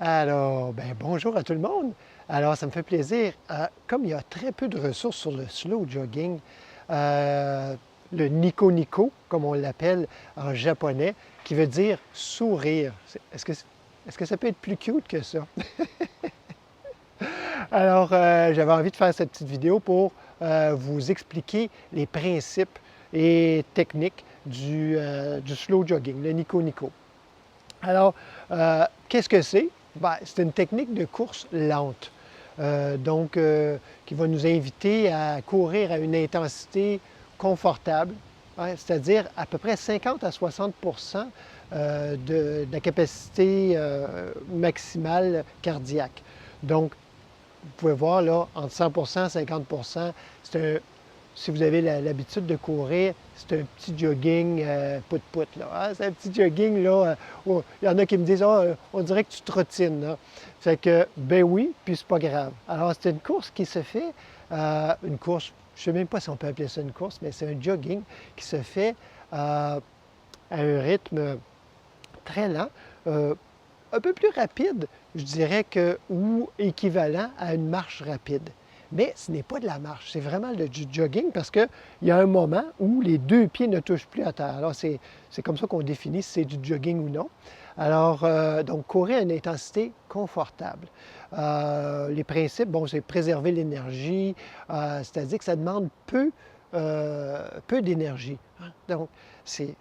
Alors, bonjour à tout le monde. Alors, ça me fait plaisir. Comme il y a très peu de ressources sur le slow jogging, euh, le Nico Nico, comme on l'appelle en japonais, qui veut dire sourire. Est-ce que ça peut être plus cute que ça? Alors, j'avais envie de faire cette petite vidéo pour vous expliquer les principes et techniques du slow jogging, le Nico Nico. Alors, qu'est-ce que c'est? C'est une technique de course lente, qui va nous inviter à courir à une intensité confortable, hein, c'est-à-dire à peu près 50 à 60 de la capacité maximale cardiaque. Donc, vous pouvez voir là, entre 100 et 50 si vous avez l'habitude de courir, c'est un petit jogging pout-pout. C'est un petit jogging, là. Il y en a qui me disent, ah, on dirait que tu trottines. Là. Fait que, ben oui, puis c'est pas grave. Alors, c'est une course qui se fait, une course, je ne sais même pas si on peut appeler ça une course, mais c'est un jogging qui se fait à un rythme très lent, un peu plus rapide, je dirais, ou équivalent à une marche rapide. Mais ce n'est pas de la marche, c'est vraiment du jogging parce qu'il y a un moment où les deux pieds ne touchent plus à terre. Alors, c'est comme ça qu'on définit si c'est du jogging ou non. Alors, donc, courir à une intensité confortable. Les principes, c'est préserver l'énergie, c'est-à-dire que ça demande peu d'énergie. Hein. Donc, c'est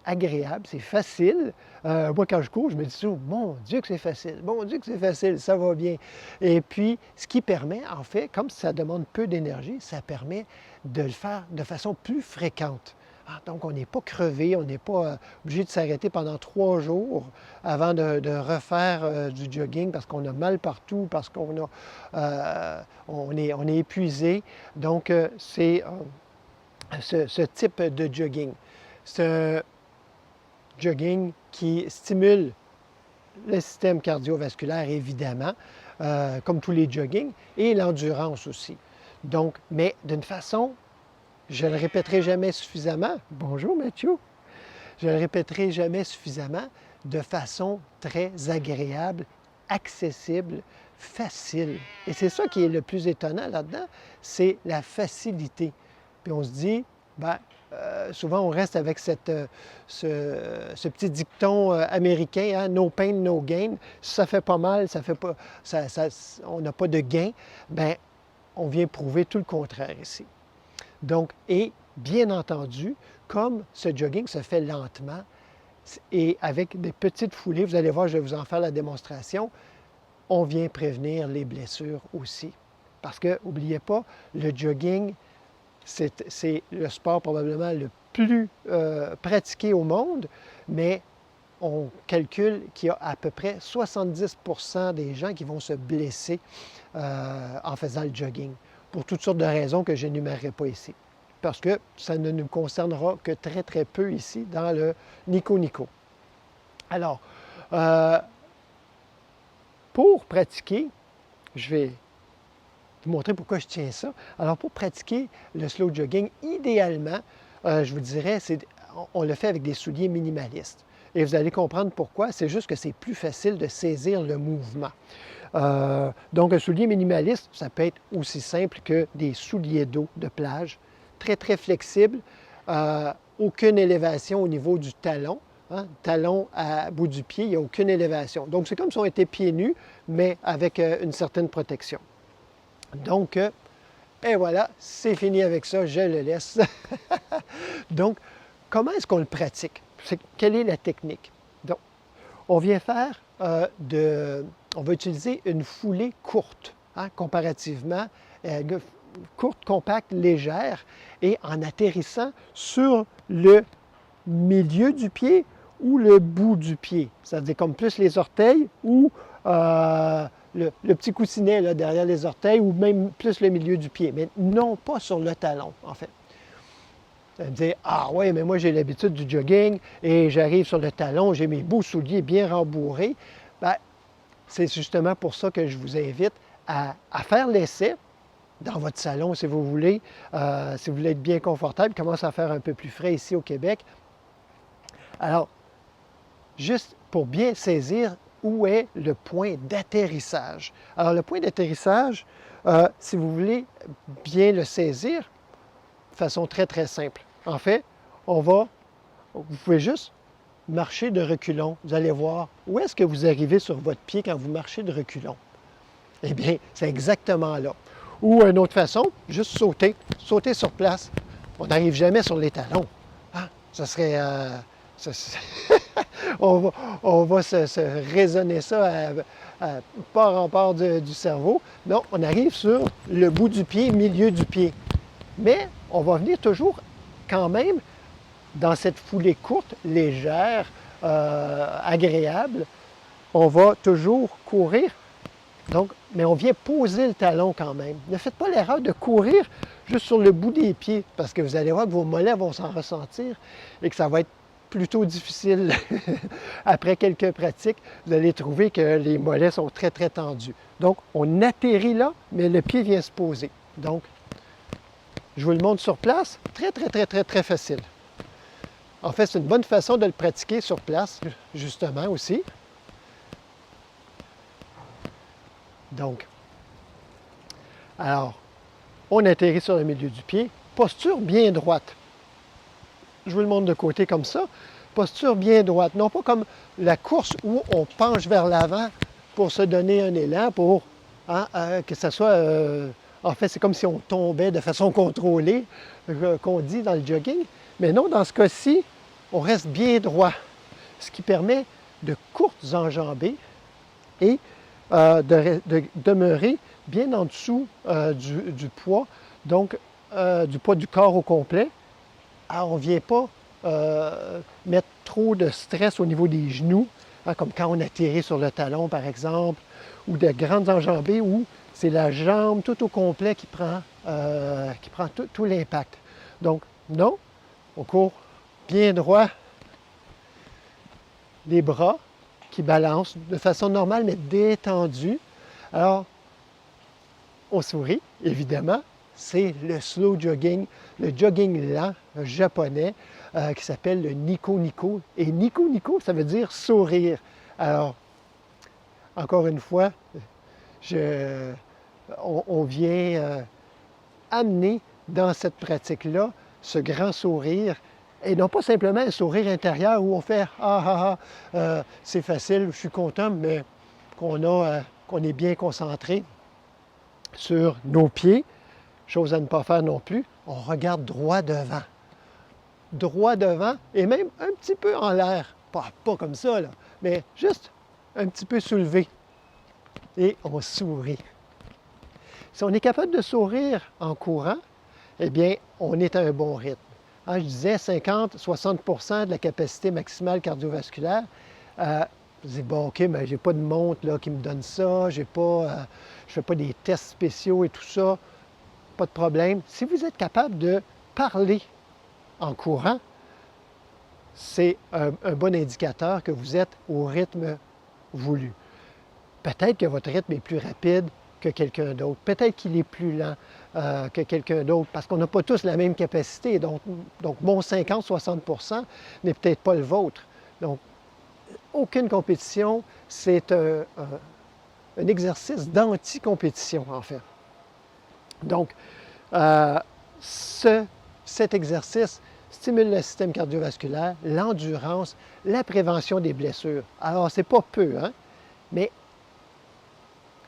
agréable, c'est facile. Moi, quand je cours, je me dis toujours, mon Dieu que c'est facile, mon Dieu que c'est facile, ça va bien. Et puis, ce qui permet, en fait, comme ça demande peu d'énergie, ça permet de le faire de façon plus fréquente. Donc, on n'est pas crevé, on n'est pas obligé de s'arrêter pendant 3 jours avant de refaire du jogging parce qu'on a mal partout, parce on est épuisé. Donc, c'est ce type de jogging. C'est un jogging qui stimule le système cardiovasculaire, évidemment, comme tous les joggings, et l'endurance aussi. Donc, mais d'une façon, je ne le répéterai jamais suffisamment. Bonjour Mathieu. Je ne le répéterai jamais suffisamment, de façon très agréable, accessible, facile. Et c'est ça qui est le plus étonnant là-dedans, c'est la facilité. Puis on se dit, souvent on reste avec ce petit dicton américain, hein, no pain, no gain. Si ça fait pas mal, ça fait pas, on n'a pas de gain. On vient prouver tout le contraire ici. Donc, et bien entendu, comme ce jogging se fait lentement et avec des petites foulées, vous allez voir, je vais vous en faire la démonstration, on vient prévenir les blessures aussi. Parce que, n'oubliez pas, le jogging, c'est le sport probablement le plus pratiqué au monde, mais on calcule qu'il y a à peu près 70 des gens qui vont se blesser en faisant le jogging, pour toutes sortes de raisons que je n'énumérerai pas ici. Parce que ça ne nous concernera que très, très peu ici dans le Nico Nico. Alors, pour pratiquer, je vais vous montrer pourquoi je tiens ça. Alors, pour pratiquer le slow jogging, idéalement, je vous dirais, on le fait avec des souliers minimalistes. Et vous allez comprendre pourquoi. C'est juste que c'est plus facile de saisir le mouvement. Donc, un soulier minimaliste, ça peut être aussi simple que des souliers d'eau de plage, très, très flexibles, aucune élévation au niveau du talon. Hein, talon à bout du pied, il n'y a aucune élévation. Donc, c'est comme si on était pieds nus, mais avec une certaine protection. Donc, et voilà, c'est fini avec ça, je le laisse. Donc, comment est-ce qu'on le pratique? Quelle est la technique? Donc, on vient faire on va utiliser une foulée courte, hein, comparativement, courte, compacte, légère, et en atterrissant sur le milieu du pied ou le bout du pied, c'est-à-dire comme plus les orteils ou le petit coussinet là, derrière les orteils ou même plus le milieu du pied, mais non pas sur le talon, en fait. Vous allez me dire, ah oui, mais moi j'ai l'habitude du jogging et j'arrive sur le talon, j'ai mes beaux souliers bien rembourrés. C'est justement pour ça que je vous invite à faire l'essai dans votre salon si vous voulez, si vous voulez être bien confortable. Il commence à faire un peu plus frais ici au Québec. Alors, juste pour bien saisir où est le point d'atterrissage. Alors, le point d'atterrissage, si vous voulez bien le saisir, de façon très, très simple. En fait, vous pouvez juste marcher de reculons. Vous allez voir où est-ce que vous arrivez sur votre pied quand vous marchez de reculons. Eh bien, c'est exactement là. Ou une autre façon, juste sauter, sauter sur place. On n'arrive jamais sur les talons. Ah, ça serait... on va se raisonner ça pas en part du cerveau. Non, on arrive sur le bout du pied, milieu du pied. Mais on va venir toujours quand même dans cette foulée courte, légère, agréable. On va toujours courir. Donc, mais on vient poser le talon quand même. Ne faites pas l'erreur de courir juste sur le bout des pieds parce que vous allez voir que vos mollets vont s'en ressentir et que ça va être plutôt difficile. Après quelques pratiques, vous allez trouver que les mollets sont très, très tendus. Donc, on atterrit là, mais le pied vient se poser. Donc, je vous le montre sur place. Très, très, très, très, très facile. En fait, c'est une bonne façon de le pratiquer sur place, justement, aussi. Donc, alors, on atterrit sur le milieu du pied. Posture bien droite. Je vous le montre de côté comme ça. Posture bien droite. Non pas comme la course où on penche vers l'avant pour se donner un élan, pour que ça soit... en fait, c'est comme si on tombait de façon contrôlée, qu'on dit dans le jogging. Mais non, dans ce cas-ci, on reste bien droit, ce qui permet de courtes enjambées et de demeurer bien en dessous du poids, donc du poids du corps au complet. Alors, on ne vient pas mettre trop de stress au niveau des genoux, comme quand on atterrit sur le talon, par exemple, ou de grandes enjambées où c'est la jambe tout au complet qui prend tout l'impact. Donc, non, on court bien droit, les bras qui balancent de façon normale, mais détendue. Alors, on sourit, évidemment. C'est le slow jogging, le jogging lent japonais qui s'appelle le Nico Nico. Et Nico Nico, ça veut dire sourire. Alors, encore une fois, on vient amener dans cette pratique-là ce grand sourire. Et non pas simplement un sourire intérieur où on fait « Ah, ah, ah, c'est facile, je suis content », mais qu'on est bien concentré sur nos pieds. Chose à ne pas faire non plus, on regarde droit devant. Droit devant et même un petit peu en l'air. Pas comme ça, là, mais juste un petit peu soulevé. Et on sourit. Si on est capable de sourire en courant, eh bien, on est à un bon rythme. Je disais 50-60 de la capacité maximale cardiovasculaire. Vous dites, bon, OK, mais je n'ai pas de montre là, qui me donne ça, je ne fais pas des tests spéciaux et tout ça. Pas de problème. Si vous êtes capable de parler en courant, c'est un bon indicateur que vous êtes au rythme voulu. Peut-être que votre rythme est plus rapide que quelqu'un d'autre. Peut-être qu'il est plus lent que quelqu'un d'autre, parce qu'on n'a pas tous la même capacité. Donc mon 50-60 n'est peut-être pas le vôtre. Donc, aucune compétition, c'est un exercice d'anti-compétition, en fait. Donc, cet exercice stimule le système cardiovasculaire, l'endurance, la prévention des blessures. Alors, c'est pas peu, hein? Mais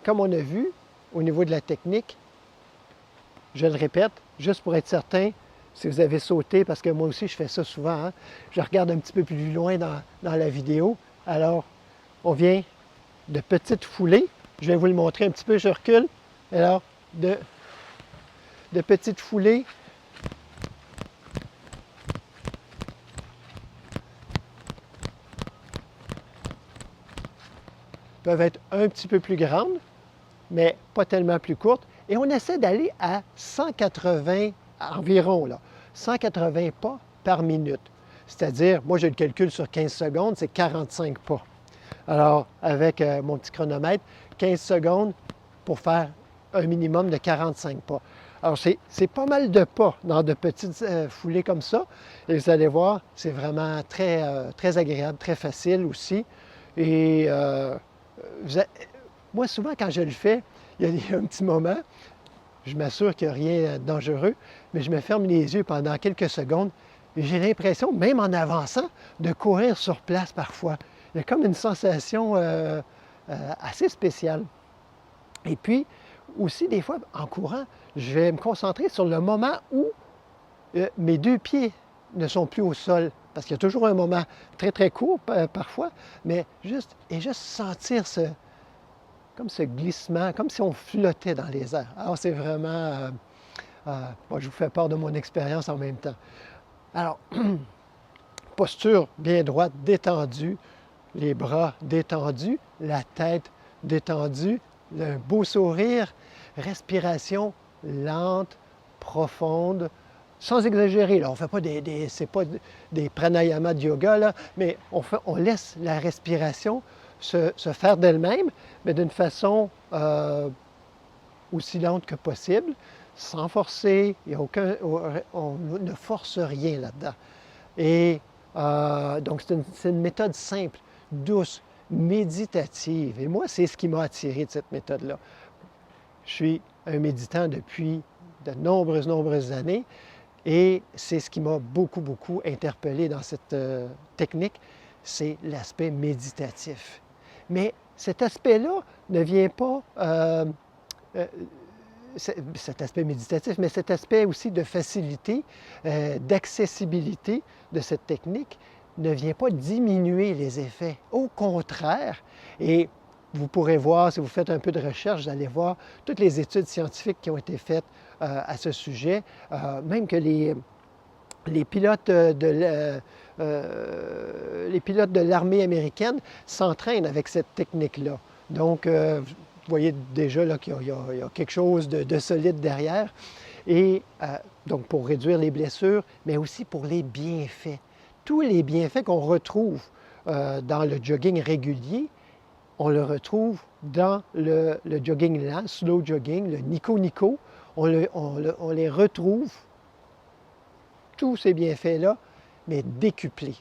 comme on a vu, au niveau de la technique, je le répète, juste pour être certain, si vous avez sauté, parce que moi aussi je fais ça souvent, hein, je regarde un petit peu plus loin dans la vidéo. Alors, on vient de petites foulées. Je vais vous le montrer un petit peu, je recule. Alors, de petites foulées. Peuvent être un petit peu plus grandes, mais pas tellement plus courtes. Et on essaie d'aller à 180 environ, là, 180 pas par minute. C'est-à-dire, moi, je le calcule sur 15 secondes, c'est 45 pas. Alors, avec mon petit chronomètre, 15 secondes pour faire un minimum de 45 pas. Alors, c'est pas mal de pas dans de petites foulées comme ça. Et vous allez voir, c'est vraiment très, très agréable, très facile aussi. Et moi, souvent, quand je le fais, il y a un petit moment, je m'assure qu'il n'y a rien de dangereux, mais je me ferme les yeux pendant quelques secondes et j'ai l'impression, même en avançant, de courir sur place parfois. Il y a comme une sensation assez spéciale. Et puis, aussi, des fois, en courant, je vais me concentrer sur le moment où mes deux pieds ne sont plus au sol. Parce qu'il y a toujours un moment très, très court parfois, mais juste sentir comme ce glissement, comme si on flottait dans les airs. Alors, c'est vraiment... moi, je vous fais part de mon expérience en même temps. Alors, posture bien droite, détendue, les bras détendus, la tête détendue, un beau sourire, respiration lente, profonde, sans exagérer. Là, on ne fait pas c'est pas des pranayamas de yoga, là, mais on laisse la respiration se faire d'elle-même, mais d'une façon aussi lente que possible, sans forcer. Il y a on ne force rien là-dedans. Et donc, c'est une méthode simple, douce, méditative. Et moi, c'est ce qui m'a attiré de cette méthode-là. Je suis un méditant depuis de nombreuses années et c'est ce qui m'a beaucoup, beaucoup interpellé dans cette technique, c'est l'aspect méditatif. Mais cet aspect-là ne vient pas cet aspect méditatif, mais cet aspect aussi de facilité, d'accessibilité de cette technique ne vient pas diminuer les effets. Au contraire, et vous pourrez voir, si vous faites un peu de recherche, vous allez voir toutes les études scientifiques qui ont été faites à ce sujet, même que les pilotes de l'armée américaine s'entraînent avec cette technique-là. Donc, vous voyez déjà qu'il y a quelque chose de solide derrière. Et donc, pour réduire les blessures, mais aussi pour les bienfaits. Tous les bienfaits qu'on retrouve dans le jogging régulier, on le retrouve dans le jogging lent, slow jogging, le nico-nico. On les retrouve, tous ces bienfaits-là, mais décuplés.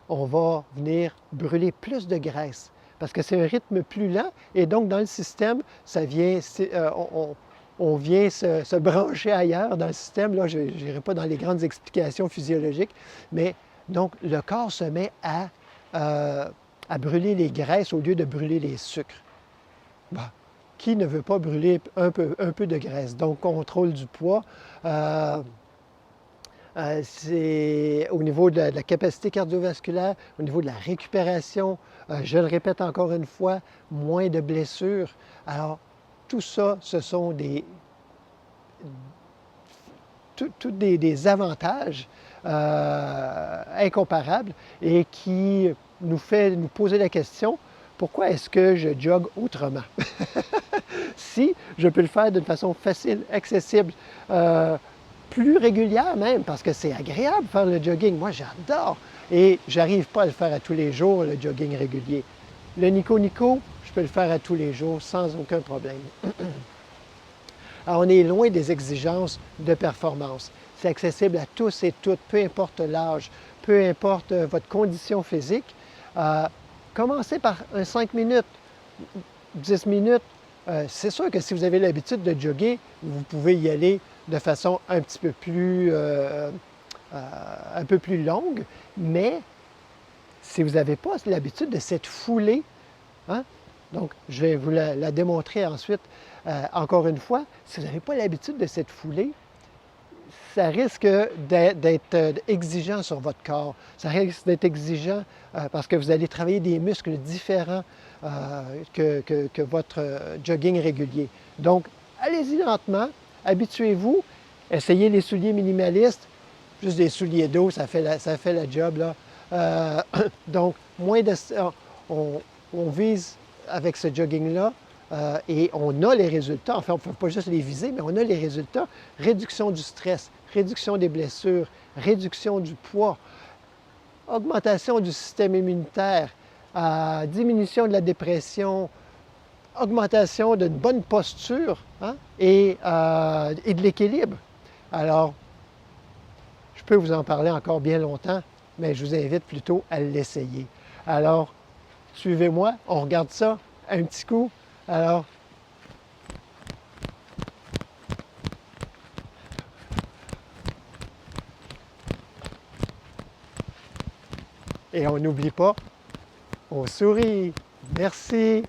On va venir brûler plus de graisse parce que c'est un rythme plus lent et donc dans le système, ça vient, on vient se brancher ailleurs dans le système. Là, je n'irai pas dans les grandes explications physiologiques, mais donc le corps se met à brûler les graisses au lieu de brûler les sucres. Bon. Qui ne veut pas brûler un peu de graisse? Donc, contrôle du poids. C'est au niveau de la capacité cardiovasculaire, au niveau de la récupération, je le répète encore une fois, moins de blessures. Alors, tout ça, ce sont des avantages incomparables et qui nous fait nous poser la question, pourquoi est-ce que je jogue autrement? Si je peux le faire d'une façon facile, accessible, plus régulière même, parce que c'est agréable de faire le jogging. Moi, j'adore. Et j'arrive pas à le faire à tous les jours, le jogging régulier. Le nico-nico, je peux le faire à tous les jours sans aucun problème. Alors, on est loin des exigences de performance. C'est accessible à tous et toutes, peu importe l'âge, peu importe votre condition physique. Commencez par 5 minutes, 10 minutes. C'est sûr que si vous avez l'habitude de jogger, vous pouvez y aller de façon un petit peu plus, longue, mais si vous n'avez pas l'habitude de cette foulée, hein, donc je vais vous la démontrer ensuite, encore une fois, si vous n'avez pas l'habitude de cette foulée, ça risque d'être exigeant sur votre corps. Ça risque d'être exigeant parce que vous allez travailler des muscles différents que votre jogging régulier. Donc, allez-y lentement, habituez-vous, essayez les souliers minimalistes, juste des souliers d'eau, ça fait la job, là. Donc, on vise avec ce jogging-là et on a les résultats. Enfin, on ne peut pas juste les viser, mais on a les résultats. Réduction du stress, réduction des blessures, réduction du poids, augmentation du système immunitaire, diminution de la dépression, augmentation d'une bonne posture, hein, et de l'équilibre. Alors, je peux vous en parler encore bien longtemps, mais je vous invite plutôt à l'essayer. Alors, Suivez-moi, on regarde ça un petit coup. Alors, et on n'oublie pas, on sourit. Merci.